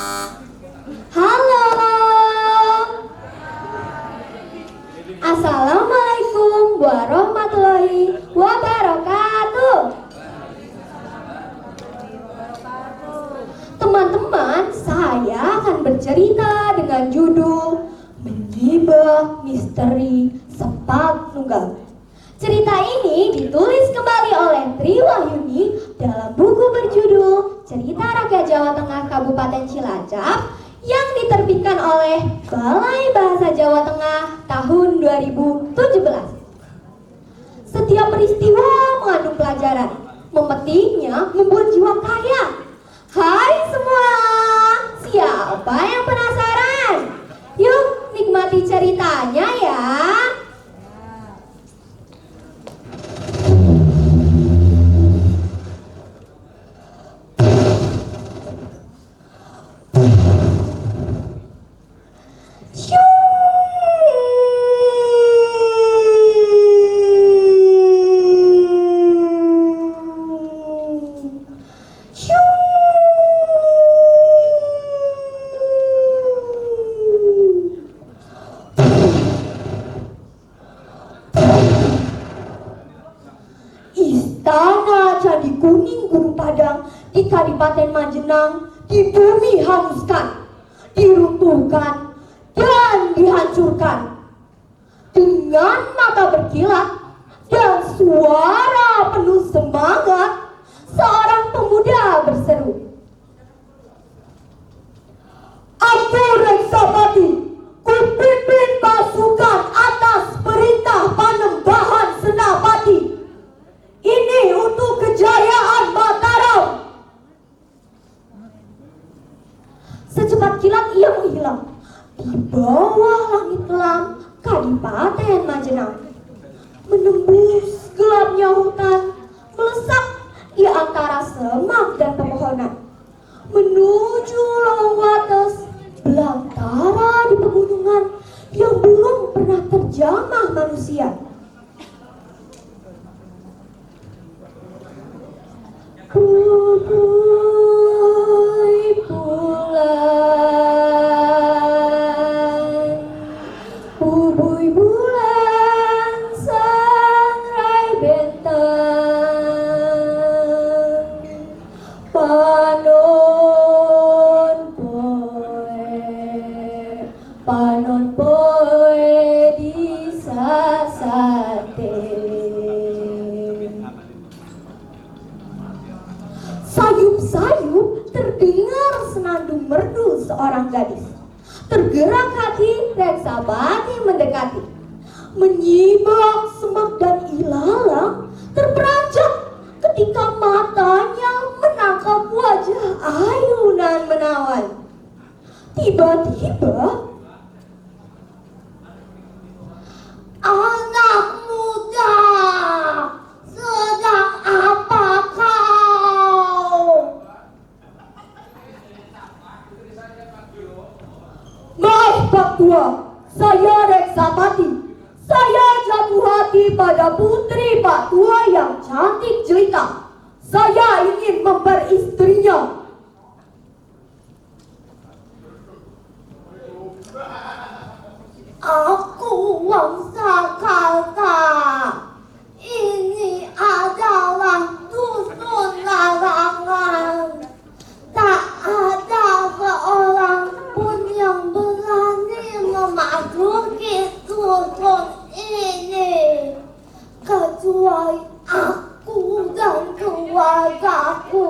Halo. Assalamualaikum warahmatullahi wabarakatuh. Teman-teman, saya akan bercerita dengan judul Menggibah Misteri Sepak Nunggal. Cerita ini ditulis kembali oleh Tri Wahyuni dalam buku berjudul Cerita Rakyat Jawa Tengah Kabupaten Cilacap yang diterbitkan oleh Balai Bahasa Jawa Tengah tahun 2017. Setiap peristiwa mengandung pelajaran, memetiknya membuat jiwa kaya. Hai semua, siapa yang penasaran? Yuk nikmati ceritanya ya. Istana Candi Kuning Gunung Padang di Kadipaten Majenang di bumi hanguskan, diruntuhkan, dan dihancurkan. Dengan mata berkilat dan suara penuh semangat, seorang pemuda berseru, "Aku Reksapati, kupimpin pasukan atas perintah Panembahan Senapati. Ini untuk kejayaan Mataram." Secepat kilat ia menghilang di bawah langit kelam Kadipaten Majenang, menembus gelapnya hutan, melesak di antara semak dan pepohonan, menuju lorong wates belantara di pegunungan yang belum pernah terjamah manusia. Bubui bulan, bubui bulan, sangrai bentang, panon poe di sasate. Sayup-sayup terdengar senandung merdu seorang gadis. Tergerak hati, Reksapati mendekati. Menyimak semak dan ilalang, terperanjat ketika matanya menangkap wajah ayunan menawan. Tiba-tiba, "Anak muda, sedang apa kau?" "Maaf Pak Tua, saya Reksapati. Saya jatuh hati pada putri Pak Tua yang cantik jelita. Saya ingin memperistrinya." "Aku Wangsakarta. Ini adalah dusun larangan. Tak ada seorang pun yang berani memasuki dusun ini, kecuali aku dan keluargaku,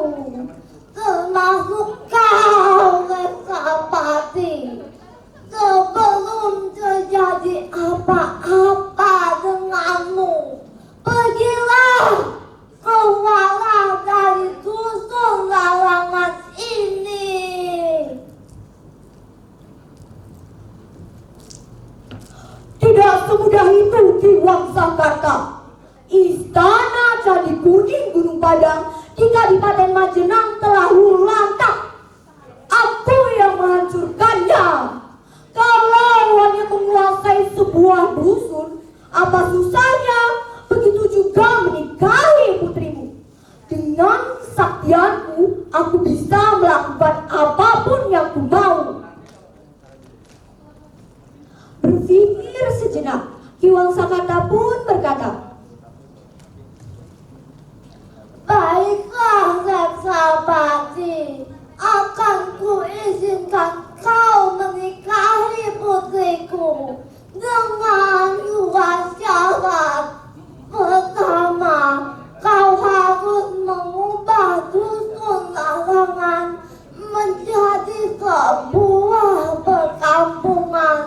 termasuk kau Reksapati. Sebelum terjadi apa-apa denganmu, pergilah, keluarlah dari dusun larangan ini." Tidak semudah itu Ki Wangsakarta. Istana Candi Kuning Gunung Padang di Kadipaten Majenang telah lantak. Aku yang menghancurkannya. Kalau hanya menguasai sebuah dusun, apa susahnya begitu juga menikahi putrimu. Dengan kesaktianku, aku bisa melakukan apapun yang ku berpikir sejenak, Ki Wangsakarta pun berkata, "Baiklah Reksapati, akan kuizinkan kau menikahi putriku dengan dua syarat. Pertama, kau harus mengubah dusun larangan menjadi sebuah perkampungan.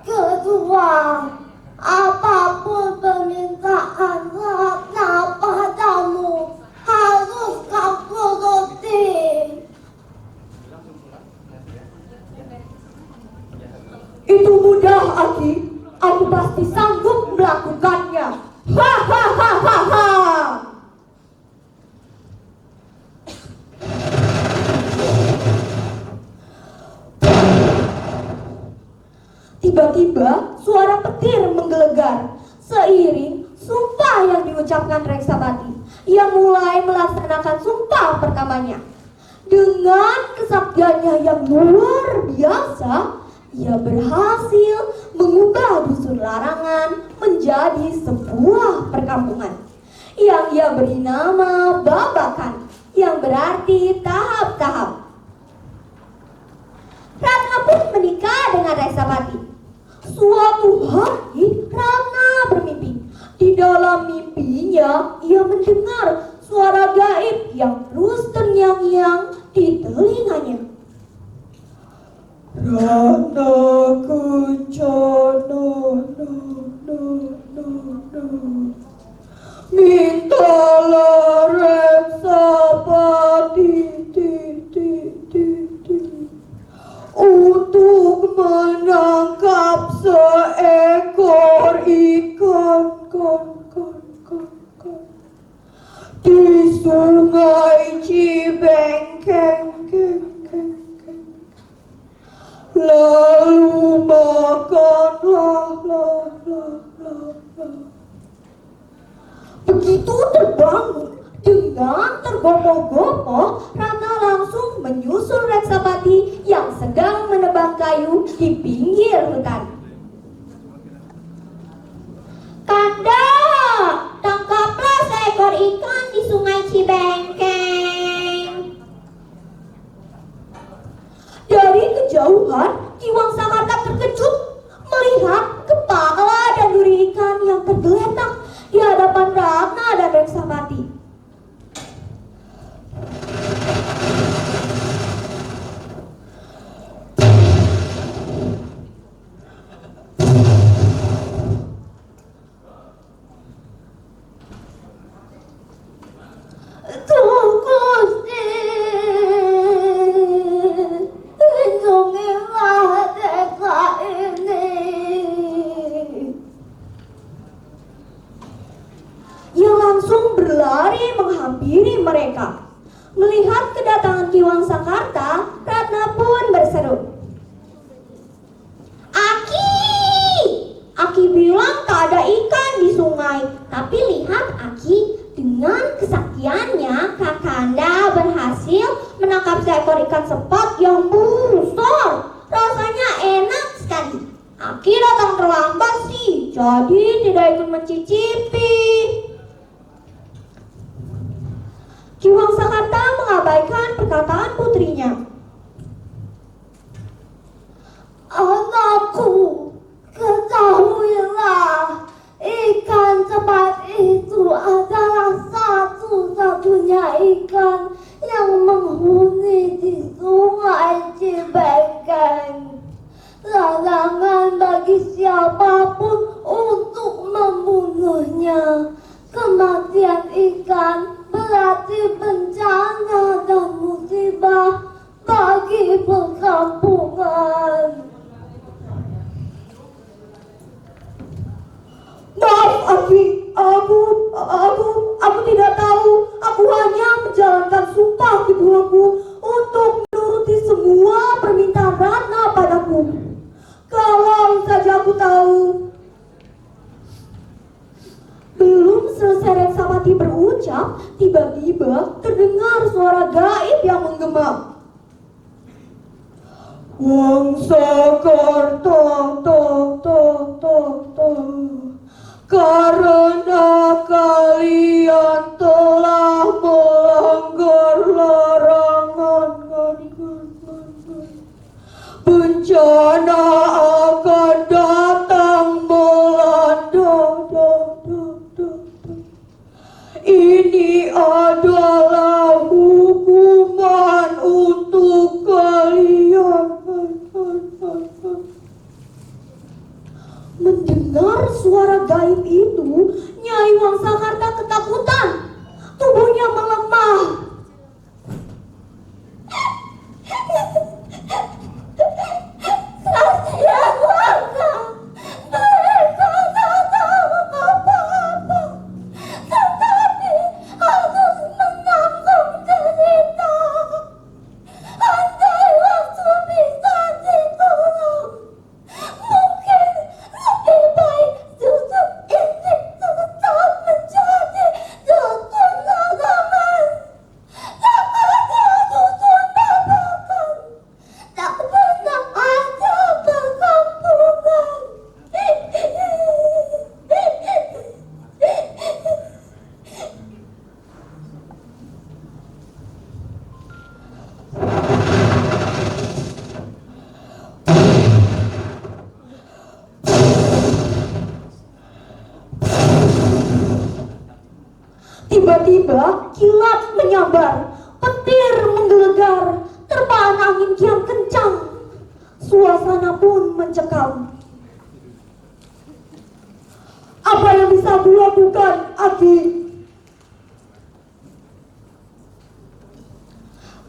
Kedua, apapun permintaan Ratna padamu harus kau turuti." "Itu mudah, Aki. Aku pasti sanggup melakukannya. Hahaha." Tiba-tiba suara petir menggelegar seiring sumpah yang diucapkan Reksapati. Ia mulai melaksanakan sumpah pertamanya. Dengan kesaktiannya yang luar biasa, ia berhasil mengubah dusun larangan menjadi sebuah perkampungan yang ia beri nama Babakan, yang berarti tahap-tahap. Ratna pun menikah dengan Reksapati. Suatu hari Ratna bermimpi. Di dalam mimpinya ia mendengar suara gaib yang terus terngiang-ngiang di telinganya. "Ratna kencana, mintalah Reksapati untuk menangkap seekor ikan di sungai Cibengkeng, lalu makanlah. Begitu terbangun dengan tergopoh-gopoh, Ratna langsung menyusul Reksapati yang sedang menebang kayu di pinggir hutan. "Kanda, tangkaplah seekor ikan di sungai Cibengkeng." Dari kejauhan, Ki Wangsakarta terkejut melihat kepala dan duri ikan yang tergeletak di hadapan Ratna dan Reksapati. Berlari menghampiri mereka. Melihat kedatangan Ki Wangsakarta, Ratna pun berseru, "Aki! Aki bilang tak ada ikan di sungai. Tapi lihat Aki, dengan kesaktiannya Kakanda berhasil menangkap seekor ikan sepat yang besar. Rasanya enak sekali. Aki datang terlambat sih, jadi tidak ikut mencicipi." Ki Wangsakarta mengabaikan perkataan putrinya. "Anakku, ketahuilah, ikan sepat itu adalah satu-satunya ikan yang menghuni di sungai Cibengkeng. Larangan bagi siapapun untuk membunuhnya. Kematian ikan berarti bencana dan musibah bagi perkampungan." "Maaf Aki, aku tidak tahu. Aku hanya menjalankan sumpah ibuku untuk menuruti semua permintaan Ratna padaku. Kalau saja aku tahu." Belum selesai Reksapati berucap, tiba-tiba terdengar suara gaib yang menggema. Wong Sakarta karena kalian telah melanggar larangan, bencana akan datang melanda. Ini adalah hukuman untuk kalian. Mendengar suara gaib itu, Nyai Wangsakarta ketakutan. Tubuhnya melemah. Kasihan warga, mereka tak tahu apa-apa, tetapi harus menanggung cerita. Andai waktu bisa ditolong, mungkin lebih baik susuk ini tetap menjadi dukun larangan. Tak ada dukun babakan, tak pernah ada perkampungan. Tiba-tiba kilat menyambar, petir menggelegar, terpaan angin kian kencang. Suasana pun mencekam. Apa yang bisa dilakukan, Aki?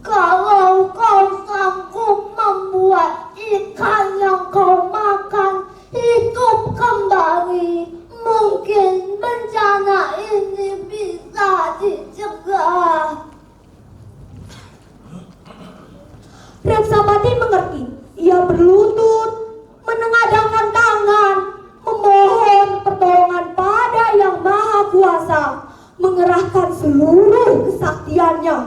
Kalau kau sanggup membuat ikan yang kau makan hidup kembali, mungkin bencana ini bisa dicegah. Reksapati mengerti. Ia berlutut, menengadahkan tangan, memohon pertolongan pada Yang Maha Kuasa, mengerahkan seluruh kesaktiannya.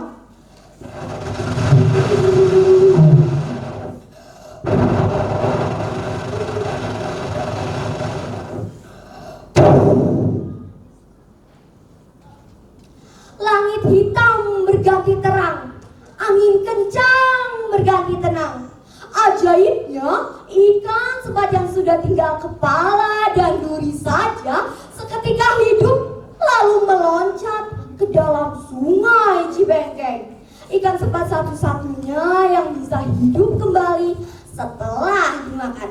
Langit hitam berganti terang, angin kencang berganti tenang. Ajaibnya, ikan sepat yang sudah tinggal kepala dan duri saja seketika hidup lalu meloncat ke dalam sungai Cibengkeng. Ikan sepat satu-satunya yang bisa hidup kembali setelah dimakan.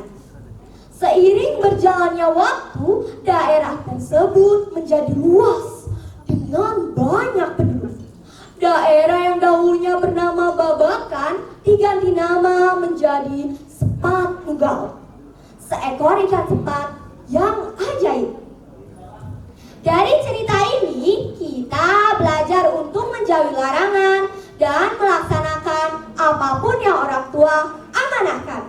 Seiring berjalannya waktu, daerah tersebut menjadi luas dengan banyak penduduk. Daerah yang dahulunya bernama Babakan diganti nama menjadi Sepat Nunggal, seekor ikan sepat yang ajaib. Dari cerita ini kita belajar untuk menjauhi larangan dan melaksanakan apapun yang orang tua amanahkan.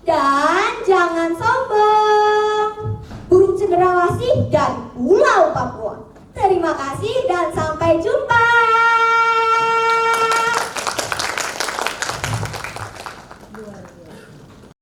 Dan jangan sombong. Burung cenderawasih dari Pulau Papua. Terima kasih dan sampai jumpa.